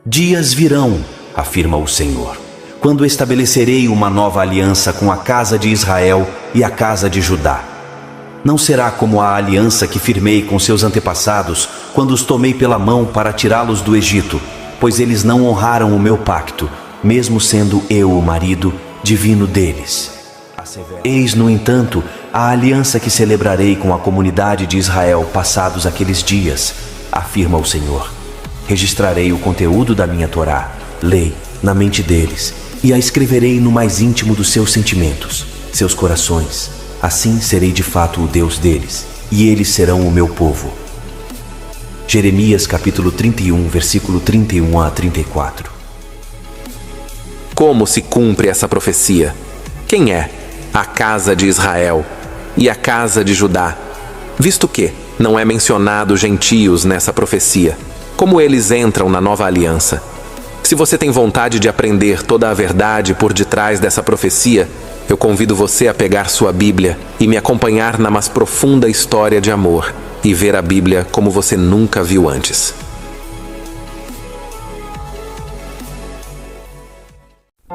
Dias virão, afirma o Senhor, quando estabelecerei uma nova aliança com a casa de Israel e a casa de Judá. Não será como a aliança que firmei com seus antepassados quando os tomei pela mão para tirá-los do Egito, pois eles não honraram o meu pacto, mesmo sendo eu o marido divino deles. Eis, no entanto, a aliança que celebrarei com a comunidade de Israel passados aqueles dias, afirma o Senhor. Registrarei o conteúdo da minha Torá, lei, na mente deles, e a escreverei no mais íntimo dos seus sentimentos, seus corações. Assim serei de fato o Deus deles, e eles serão o meu povo. Jeremias capítulo 31, versículo 31 a 34. Como se cumpre essa profecia? Quem é a casa de Israel e a casa de Judá? Visto que não é mencionado gentios nessa profecia, como eles entram na nova aliança? Se você tem vontade de aprender toda a verdade por detrás dessa profecia, eu convido você a pegar sua Bíblia e me acompanhar na mais profunda história de amor e ver a Bíblia como você nunca viu antes.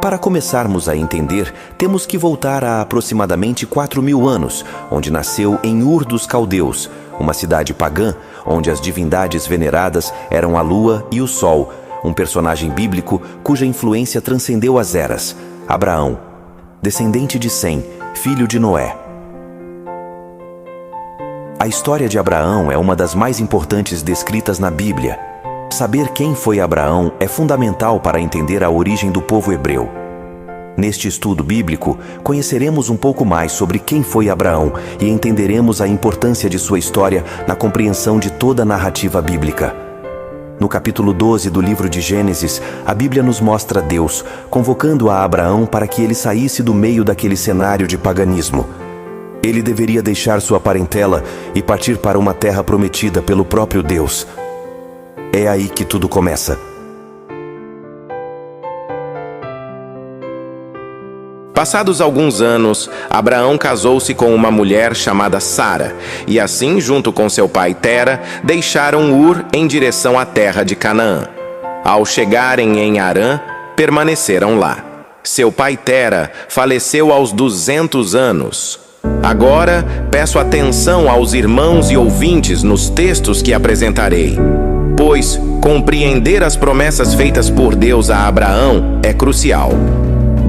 Para começarmos a entender, temos que voltar a aproximadamente 4.000 anos, onde nasceu em Ur dos Caldeus, uma cidade pagã, onde as divindades veneradas eram a lua e o sol, um personagem bíblico cuja influência transcendeu as eras, Abraão, descendente de Sem, filho de Noé. A história de Abraão é uma das mais importantes descritas na Bíblia. Saber quem foi Abraão é fundamental para entender a origem do povo hebreu. Neste estudo bíblico, conheceremos um pouco mais sobre quem foi Abraão e entenderemos a importância de sua história na compreensão de toda a narrativa bíblica. No capítulo 12 do livro de Gênesis, a Bíblia nos mostra Deus convocando a Abraão para que ele saísse do meio daquele cenário de paganismo. Ele deveria deixar sua parentela e partir para uma terra prometida pelo próprio Deus. É aí que tudo começa. Passados alguns anos, Abraão casou-se com uma mulher chamada Sara, e assim, junto com seu pai Tera, deixaram Ur em direção à terra de Canaã. Ao chegarem em Harã, permaneceram lá. Seu pai Tera faleceu aos 200 anos. Agora, peço atenção aos irmãos e ouvintes nos textos que apresentarei, pois compreender as promessas feitas por Deus a Abraão é crucial.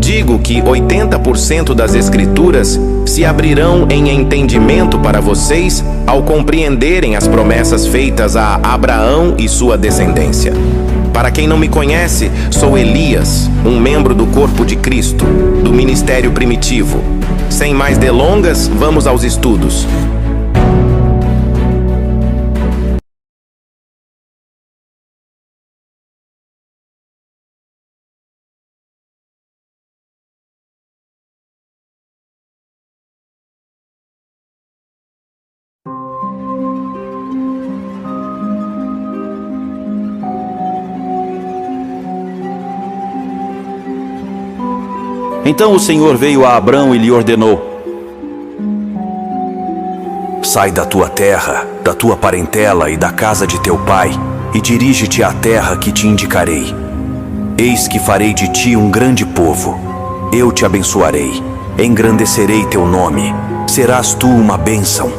Digo que 80% das Escrituras se abrirão em entendimento para vocês ao compreenderem as promessas feitas a Abraão e sua descendência. Para quem não me conhece, sou Elias, um membro do corpo de Cristo, do ministério primitivo. Sem mais delongas, vamos aos estudos. Então o Senhor veio a Abrão e lhe ordenou: sai da tua terra, da tua parentela e da casa de teu pai, e dirige-te à terra que te indicarei. Eis que farei de ti um grande povo. Eu te abençoarei, engrandecerei teu nome, serás tu uma bênção.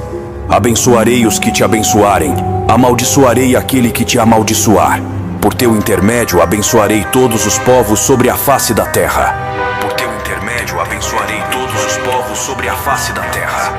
Abençoarei os que te abençoarem, amaldiçoarei aquele que te amaldiçoar. Por teu intermédio abençoarei todos os povos sobre a face da terra. Abençoarei todos os povos sobre a face da terra.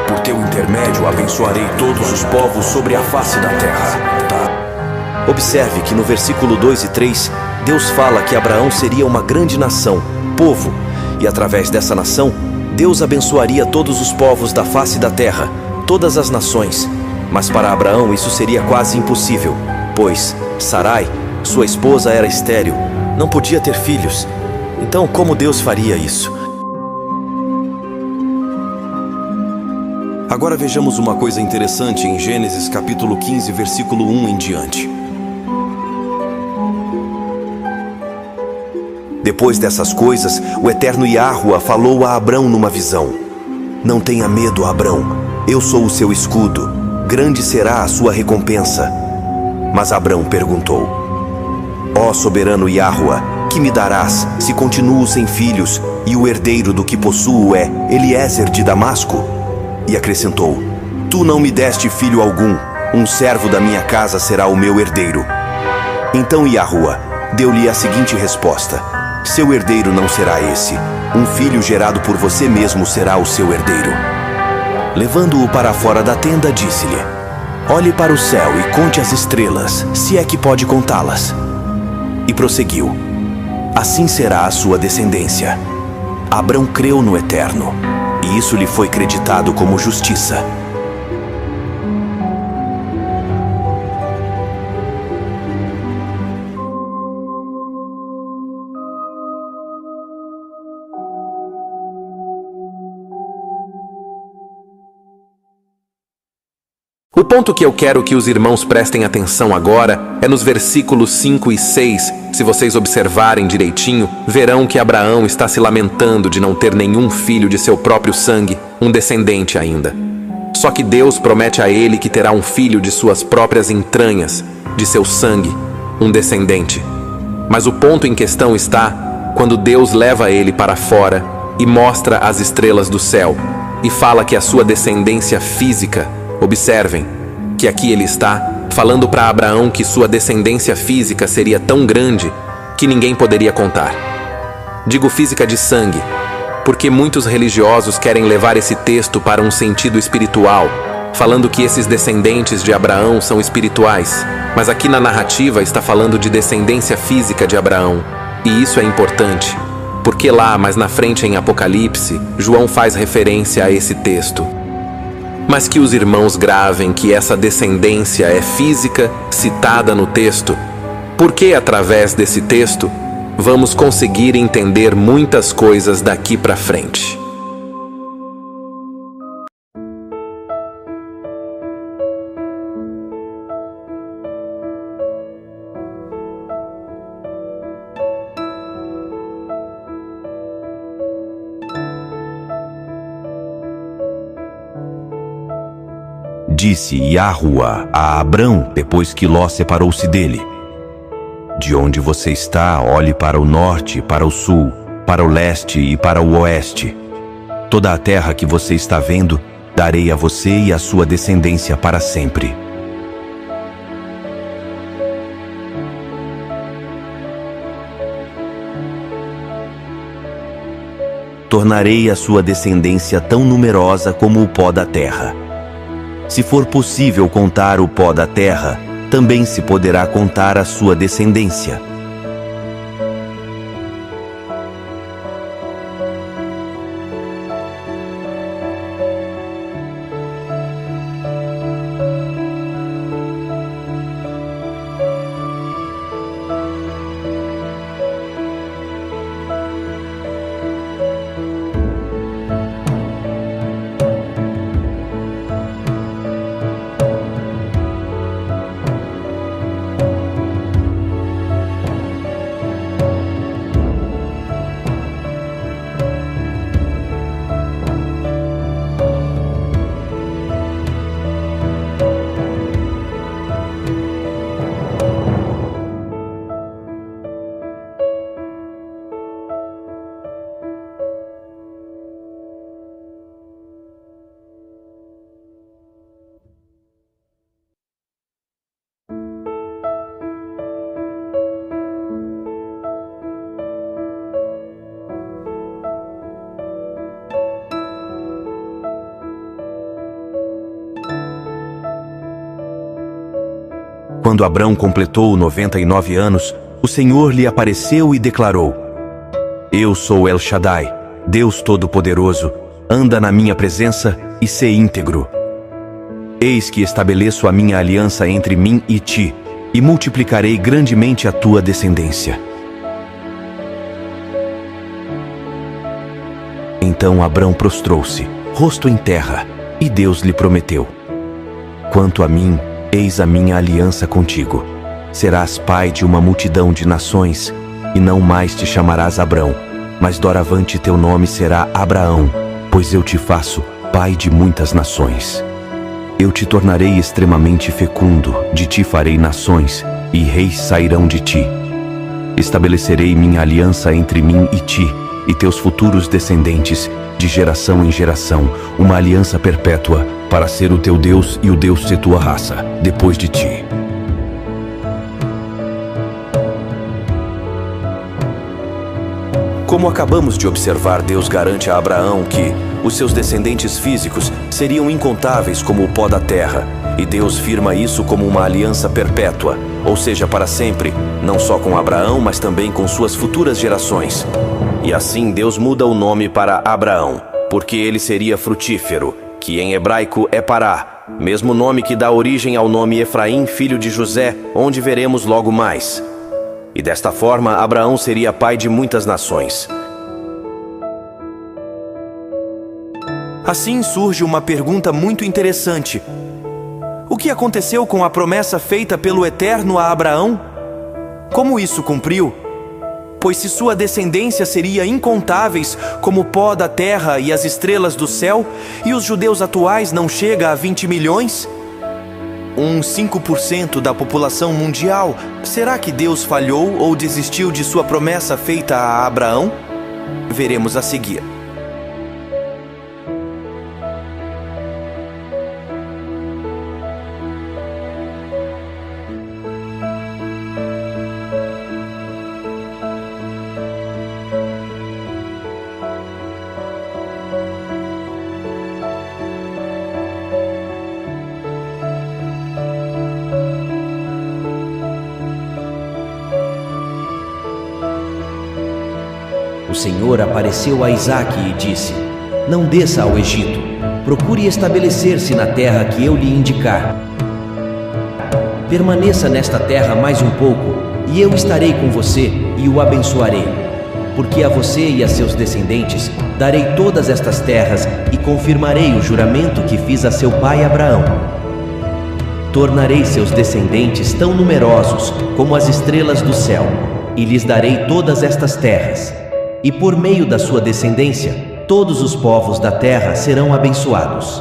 Por teu intermédio abençoarei todos os povos sobre a face da terra. Observe que no versículo 2 e 3, Deus fala que Abraão seria uma grande nação, povo, e através dessa nação, Deus abençoaria todos os povos da face da terra, todas as nações. Mas para Abraão isso seria quase impossível, pois Sarai, sua esposa, era estéril, não podia ter filhos. Então, como Deus faria isso? Agora vejamos uma coisa interessante em Gênesis capítulo 15, versículo 1 em diante. Depois dessas coisas, o eterno Yahuá falou a Abrão numa visão: não tenha medo, Abrão, eu sou o seu escudo, grande será a sua recompensa. Mas Abrão perguntou: Ó soberano Yahuwah, que me darás, se continuo sem filhos, e o herdeiro do que possuo é Eliezer de Damasco? E acrescentou: Tu não me deste filho algum, um servo da minha casa será o meu herdeiro. Então Yahuwah deu-lhe a seguinte resposta: Seu herdeiro não será esse, um filho gerado por você mesmo será o seu herdeiro. Levando-o para fora da tenda, disse-lhe: Olhe para o céu e conte as estrelas, se é que pode contá-las. E prosseguiu: Assim será a sua descendência. Abrão creu no Eterno, e isso lhe foi creditado como justiça. O ponto que eu quero que os irmãos prestem atenção agora é nos versículos 5 e 6. Se vocês observarem direitinho, verão que Abraão está se lamentando de não ter nenhum filho de seu próprio sangue, um descendente ainda. Só que Deus promete a ele que terá um filho de suas próprias entranhas, de seu sangue, um descendente. Mas o ponto em questão está quando Deus leva ele para fora e mostra as estrelas do céu e fala que a sua descendência física. Observem que aqui ele está falando para Abraão que sua descendência física seria tão grande que ninguém poderia contar. Digo física de sangue, porque muitos religiosos querem levar esse texto para um sentido espiritual, falando que esses descendentes de Abraão são espirituais, mas aqui na narrativa está falando de descendência física de Abraão, e isso é importante, porque lá, mais na frente em Apocalipse, João faz referência a esse texto. Mas que os irmãos gravem que essa descendência é física citada no texto, porque através desse texto vamos conseguir entender muitas coisas daqui para frente. Disse Yahuwah a Abrão depois que Ló separou-se dele: De onde você está, olhe para o norte, para o sul, para o leste e para o oeste. Toda a terra que você está vendo, darei a você e a sua descendência para sempre. Tornarei a sua descendência tão numerosa como o pó da terra. Se for possível contar o pó da terra, também se poderá contar a sua descendência. Quando Abrão completou 99 anos, o Senhor lhe apareceu e declarou: Eu sou El Shaddai, Deus Todo-Poderoso, anda na minha presença e sê íntegro. Eis que estabeleço a minha aliança entre mim e ti, e multiplicarei grandemente a tua descendência. Então Abrão prostrou-se, rosto em terra, e Deus lhe prometeu: Quanto a mim, eis a minha aliança contigo. Serás pai de uma multidão de nações, e não mais te chamarás Abrão, mas doravante teu nome será Abraão, pois eu te faço pai de muitas nações. Eu te tornarei extremamente fecundo, de ti farei nações, e reis sairão de ti. estabelecerei minha aliança entre mim e ti, e teus futuros descendentes, de geração em geração, uma aliança perpétua, para ser o teu Deus e o Deus de tua raça, depois de ti. Como acabamos de observar, Deus garante a Abraão que os seus descendentes físicos seriam incontáveis como o pó da terra, e Deus firma isso como uma aliança perpétua, ou seja, para sempre, não só com Abraão, mas também com suas futuras gerações. E assim Deus muda o nome para Abraão, porque ele seria frutífero, que em hebraico é Pará, mesmo nome que dá origem ao nome Efraim, filho de José, onde veremos logo mais. E desta forma, Abraão seria pai de muitas nações. Assim surge uma pergunta muito interessante. O que aconteceu com a promessa feita pelo Eterno a Abraão? Como isso cumpriu? Pois se sua descendência seria incontáveis como o pó da terra e as estrelas do céu, e os judeus atuais não chega a 20 milhões? 5% da população mundial. Será que Deus falhou ou desistiu de sua promessa feita a Abraão? Veremos a seguir. O Senhor apareceu a Isaque e disse: Não desça ao Egito, procure estabelecer-se na terra que eu lhe indicar. Permaneça nesta terra mais um pouco, e eu estarei com você e o abençoarei. Porque a você e a seus descendentes darei todas estas terras e confirmarei o juramento que fiz a seu pai Abraão. Tornarei seus descendentes tão numerosos como as estrelas do céu, e lhes darei todas estas terras. E por meio da sua descendência, todos os povos da terra serão abençoados.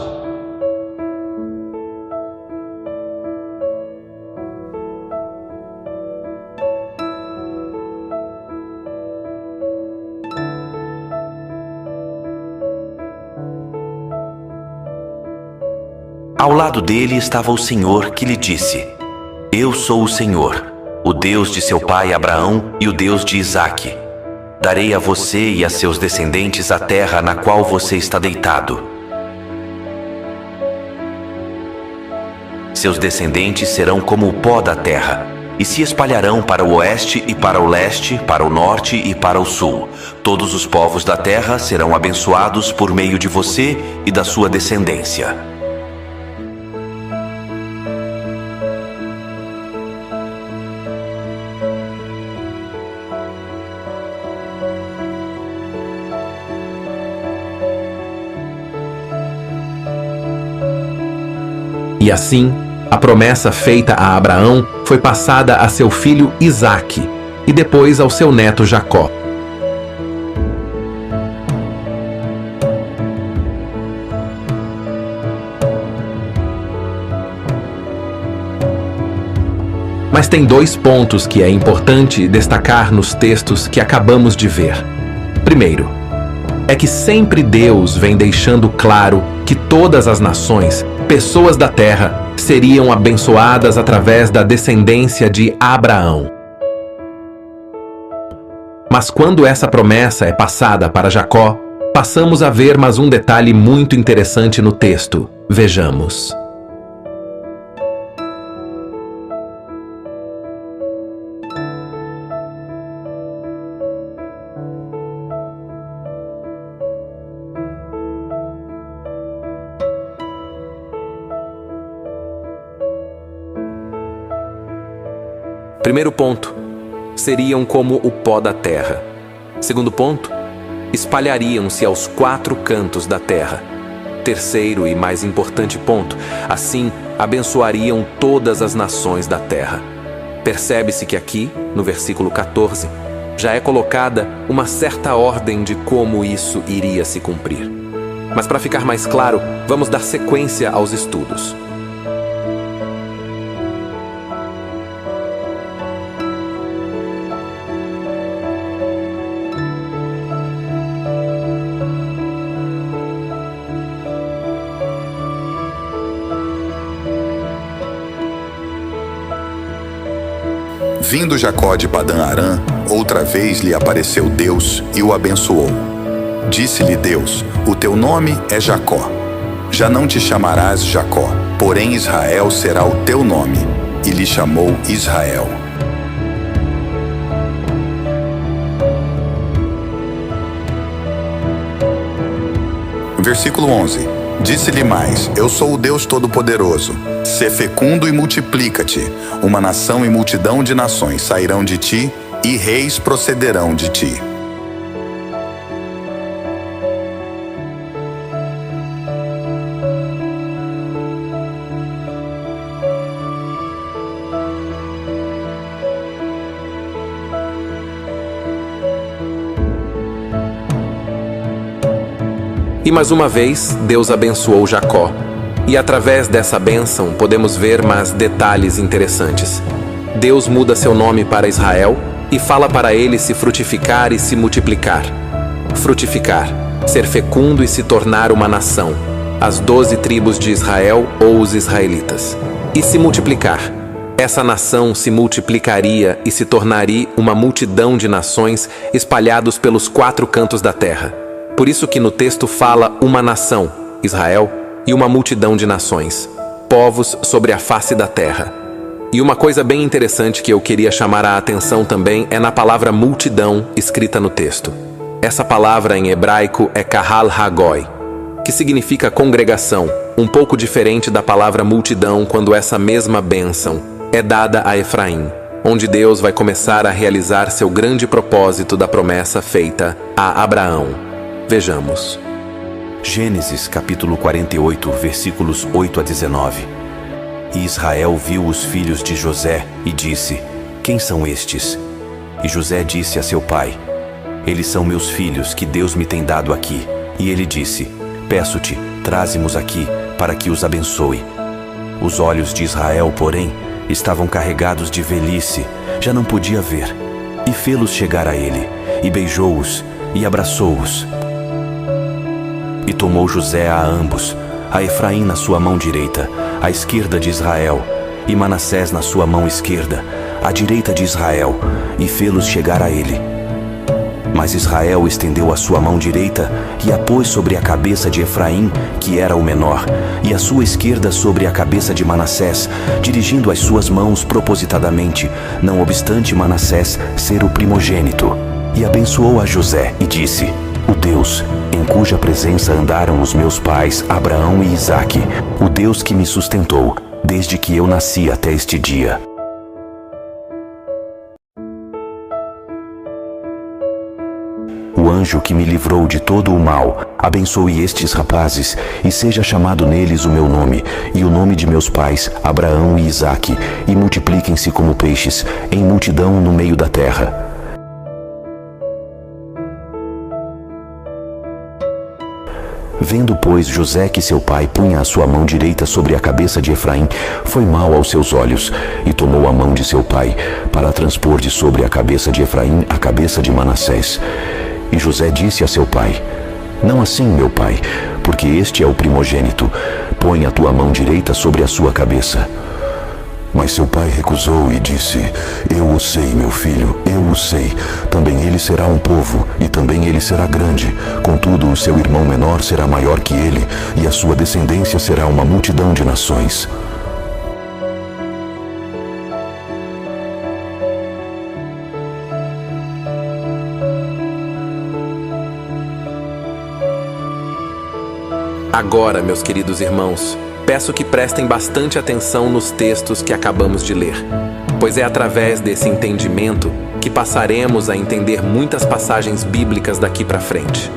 Ao lado dele estava o Senhor, que lhe disse: Eu sou o Senhor, o Deus de seu pai Abraão e o Deus de Isaque. Darei a você e a seus descendentes a terra na qual você está deitado. Seus descendentes serão como o pó da terra, e se espalharão para o oeste e para o leste, para o norte e para o sul. Todos os povos da terra serão abençoados por meio de você e da sua descendência. E assim, a promessa feita a Abraão foi passada a seu filho Isaque e depois ao seu neto Jacó. Mas tem dois pontos que é importante destacar nos textos que acabamos de ver. Primeiro, é que sempre Deus vem deixando claro que todas as nações, pessoas da terra, seriam abençoadas através da descendência de Abraão. Mas quando essa promessa é passada para Jacó, passamos a ver mais um detalhe muito interessante no texto. Vejamos. Primeiro ponto, seriam como o pó da terra. Segundo ponto, espalhariam-se aos 4 cantos da terra. Terceiro e mais importante ponto, assim abençoariam todas as nações da terra. Percebe-se que aqui, no versículo 14, já é colocada uma certa ordem de como isso iria se cumprir. Mas para ficar mais claro, vamos dar sequência aos estudos. Vindo Jacó de Padã-Arã, outra vez lhe apareceu Deus e o abençoou. Disse-lhe Deus: o teu nome é Jacó. Já não te chamarás Jacó, porém Israel será o teu nome. E lhe chamou Israel. Versículo 11. Disse-lhe mais: eu sou o Deus Todo-Poderoso. Sê fecundo e multiplica-te. Uma nação e multidão de nações sairão de ti, e reis procederão de ti. E mais uma vez, Deus abençoou Jacó. E através dessa bênção podemos ver mais detalhes interessantes. Deus muda seu nome para Israel e fala para ele se frutificar e se multiplicar. Frutificar, ser fecundo e se tornar uma nação, as 12 tribos de Israel ou os israelitas. E se multiplicar, essa nação se multiplicaria e se tornaria uma multidão de nações espalhados pelos 4 cantos da terra. Por isso que no texto fala uma nação, Israel, e uma multidão de nações, povos sobre a face da terra. E uma coisa bem interessante que eu queria chamar a atenção também é na palavra multidão escrita no texto. Essa palavra em hebraico é kahal hagoi, que significa congregação, um pouco diferente da palavra multidão quando essa mesma bênção é dada a Efraim, onde Deus vai começar a realizar seu grande propósito da promessa feita a Abraão. Vejamos. Gênesis capítulo 48, versículos 8 a 19. E Israel viu os filhos de José e disse: quem são estes? E José disse a seu pai: eles são meus filhos que Deus me tem dado aqui. E ele disse: peço-te, traze-mos aqui, para que os abençoe. Os olhos de Israel, porém, estavam carregados de velhice, já não podia ver. E fê-los chegar a ele, e beijou-os, e abraçou-os. E tomou José a ambos, a Efraim na sua mão direita, à esquerda de Israel, e Manassés na sua mão esquerda, à direita de Israel, e fê-los chegar a ele. Mas Israel estendeu a sua mão direita e a pôs sobre a cabeça de Efraim, que era o menor, e a sua esquerda sobre a cabeça de Manassés, dirigindo as suas mãos propositadamente, não obstante Manassés ser o primogênito. E abençoou a José e disse: o Deus em cuja presença andaram os meus pais Abraão e Isaque, o Deus que me sustentou desde que eu nasci até este dia. O anjo que me livrou de todo o mal, abençoe estes rapazes, e seja chamado neles o meu nome, e o nome de meus pais, Abraão e Isaque, e multipliquem-se como peixes, em multidão no meio da terra. Vendo, pois, José que seu pai punha a sua mão direita sobre a cabeça de Efraim, foi mal aos seus olhos, e tomou a mão de seu pai, para transpor de sobre a cabeça de Efraim a cabeça de Manassés. E José disse a seu pai: não assim, meu pai, porque este é o primogênito, põe a tua mão direita sobre a sua cabeça. Mas seu pai recusou e disse: eu o sei, meu filho, eu o sei. Também ele será um povo, e também ele será grande. Contudo, o seu irmão menor será maior que ele, e a sua descendência será uma multidão de nações. Agora, meus queridos irmãos, peço que prestem bastante atenção nos textos que acabamos de ler, pois é através desse entendimento que passaremos a entender muitas passagens bíblicas daqui para frente.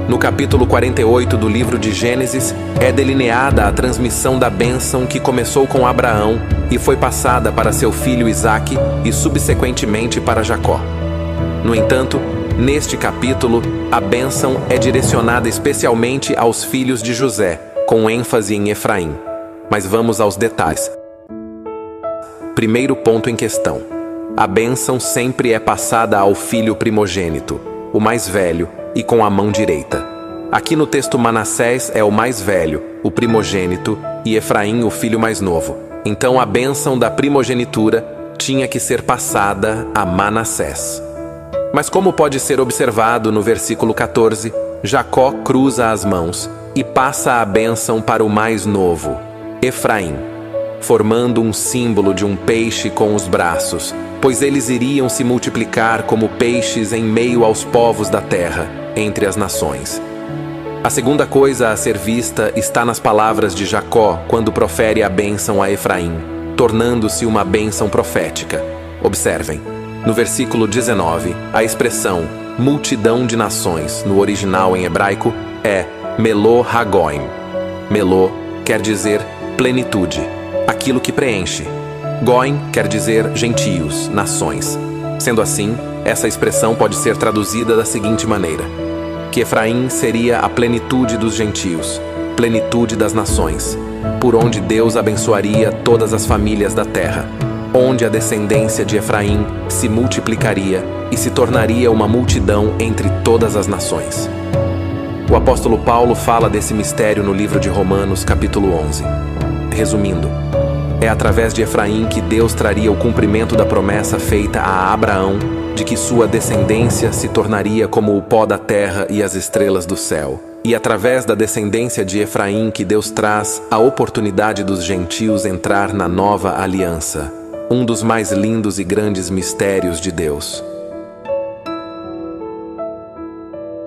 No capítulo 48 do livro de Gênesis, é delineada a transmissão da bênção que começou com Abraão e foi passada para seu filho Isaque e subsequentemente para Jacó. No entanto, neste capítulo, a bênção é direcionada especialmente aos filhos de José, com ênfase em Efraim. Mas vamos aos detalhes. Primeiro ponto em questão. A bênção sempre é passada ao filho primogênito, o mais velho, e com a mão direita. Aqui no texto, Manassés é o mais velho, o primogênito, e Efraim o filho mais novo. Então a bênção da primogenitura tinha que ser passada a Manassés. Mas como pode ser observado no versículo 14, Jacó cruza as mãos e passa a bênção para o mais novo, Efraim, formando um símbolo de um peixe com os braços, pois eles iriam se multiplicar como peixes em meio aos povos da terra, entre as nações. A segunda coisa a ser vista está nas palavras de Jacó quando profere a bênção a Efraim, tornando-se uma bênção profética. Observem, no versículo 19, a expressão multidão de nações, no original em hebraico, é Melô Hagoim. Melô quer dizer plenitude, aquilo que preenche. Goim quer dizer gentios, nações. Sendo assim, essa expressão pode ser traduzida da seguinte maneira: que Efraim seria a plenitude dos gentios, plenitude das nações, por onde Deus abençoaria todas as famílias da terra, onde a descendência de Efraim se multiplicaria e se tornaria uma multidão entre todas as nações. O apóstolo Paulo fala desse mistério no livro de Romanos, capítulo 11. Resumindo, é através de Efraim que Deus traria o cumprimento da promessa feita a Abraão de que sua descendência se tornaria como o pó da terra e as estrelas do céu. E através da descendência de Efraim que Deus traz a oportunidade dos gentios entrar na nova aliança, um dos mais lindos e grandes mistérios de Deus.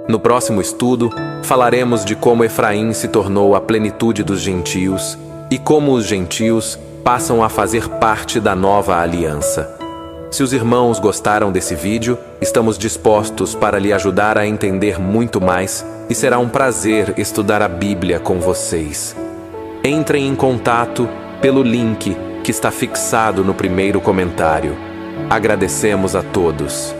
No próximo estudo, falaremos de como Efraim se tornou a plenitude dos gentios e como os gentios passam a fazer parte da nova aliança. Se os irmãos gostaram desse vídeo, estamos dispostos para lhe ajudar a entender muito mais e será um prazer estudar a Bíblia com vocês. Entrem em contato pelo link que está fixado no primeiro comentário. Agradecemos a todos.